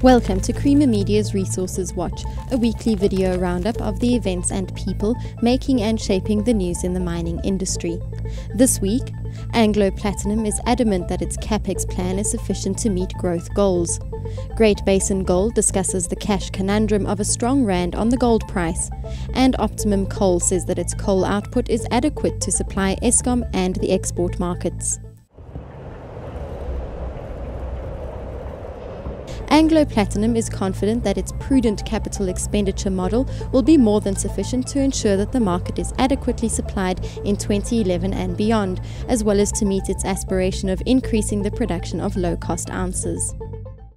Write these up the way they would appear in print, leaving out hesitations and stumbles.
Welcome to Creamer Media's Resources Watch, a weekly video roundup of the events and people making and shaping the news in the mining industry. This week, Anglo Platinum is adamant that its Capex plan is sufficient to meet growth goals. Great Basin Gold discusses the cash conundrum of a strong rand on the gold price. And Optimum Coal says that its coal output is adequate to supply Eskom and the export markets. Anglo Platinum is confident that its prudent capital expenditure model will be more than sufficient to ensure that the market is adequately supplied in 2011 and beyond, as well as to meet its aspiration of increasing the production of low-cost ounces.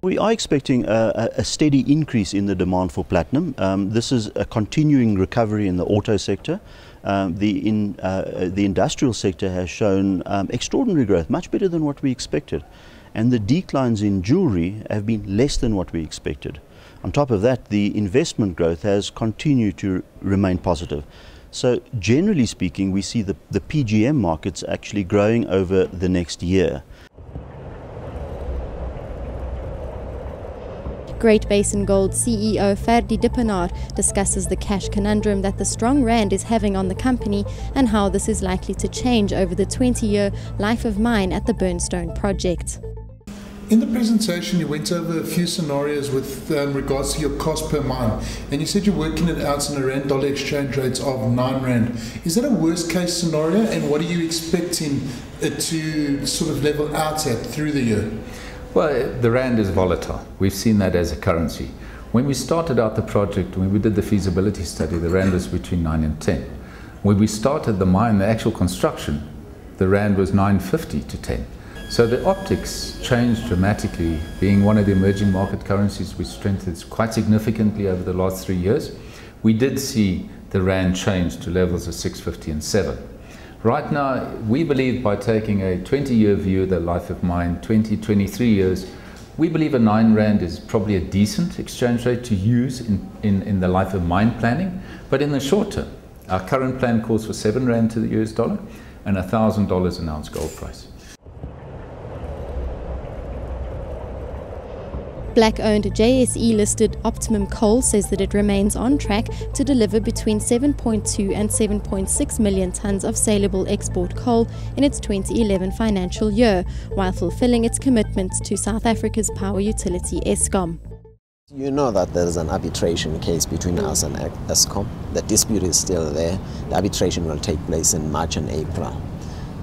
We are expecting a steady increase in the demand for platinum. This is a continuing recovery in the auto sector. The industrial sector has shown extraordinary growth, much better than what we expected. And the declines in jewellery have been less than what we expected. On top of that, the investment growth has continued to remain positive. So generally speaking, we see the PGM markets actually growing over the next year. Great Basin Gold CEO Ferdi Dippenaar discusses the cash conundrum that the strong rand is having on the company and how this is likely to change over the 20-year life of mine at the Burnstone project. In the presentation, you went over a few scenarios with regards to your cost per mine, and you said you're working it out in a rand-dollar exchange rates of 9 rand. Is that a worst-case scenario, and what are you expecting it to sort of level out at through the year? Well, the rand is volatile. We've seen that as a currency. When we started out the project, when we did the feasibility study, the rand was between 9 and 10. When we started the mine, the actual construction, the rand was 9.50 to 10. So the optics changed dramatically, being one of the emerging market currencies which strengthened quite significantly over the last 3 years. We did see the rand change to levels of 6.50 and 7. Right now, we believe by taking a 20-year view of the life of mine, 23 years, we believe a 9 rand is probably a decent exchange rate to use in the life of mine planning. But in the short term, our current plan calls for 7 rand to the US dollar and $1,000 an ounce gold price. Black-owned JSE-listed Optimum Coal says that it remains on track to deliver between 7.2 and 7.6 million tonnes of saleable export coal in its 2011 financial year, while fulfilling its commitments to South Africa's power utility Eskom. You know that there is an arbitration case between us and Eskom. The dispute is still there. The arbitration will take place in March and April.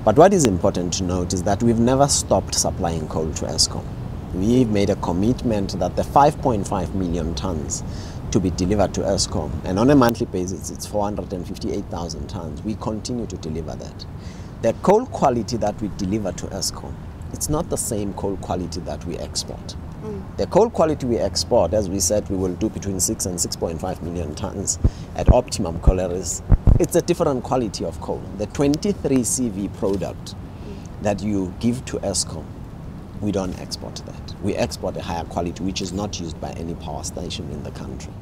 But what is important to note is that we've never stopped supplying coal to Eskom. We've made a commitment that the 5.5 million tonnes to be delivered to Eskom, and on a monthly basis it's 458,000 tonnes. We continue to deliver that. The coal quality that we deliver to Eskom, it's not the same coal quality that we export. The coal quality we export, as we said, we will do between 6 and 6.5 million tonnes at Optimum Coal. It's a different quality of coal. The 23 CV product that you give to Eskom, we don't export that. We export a higher quality which is not used by any power station in the country.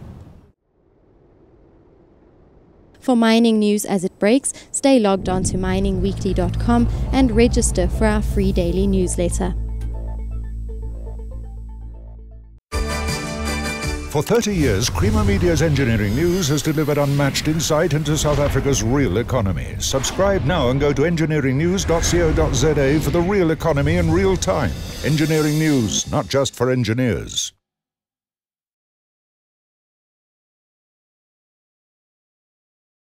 For mining news as it breaks, stay logged on to miningweekly.com and register for our free daily newsletter. For 30 years, Creamer Media's engineering news has delivered unmatched insight into South Africa's real economy. Subscribe now and go to engineeringnews.co.za for the real economy in real time. Engineering news, not just for engineers.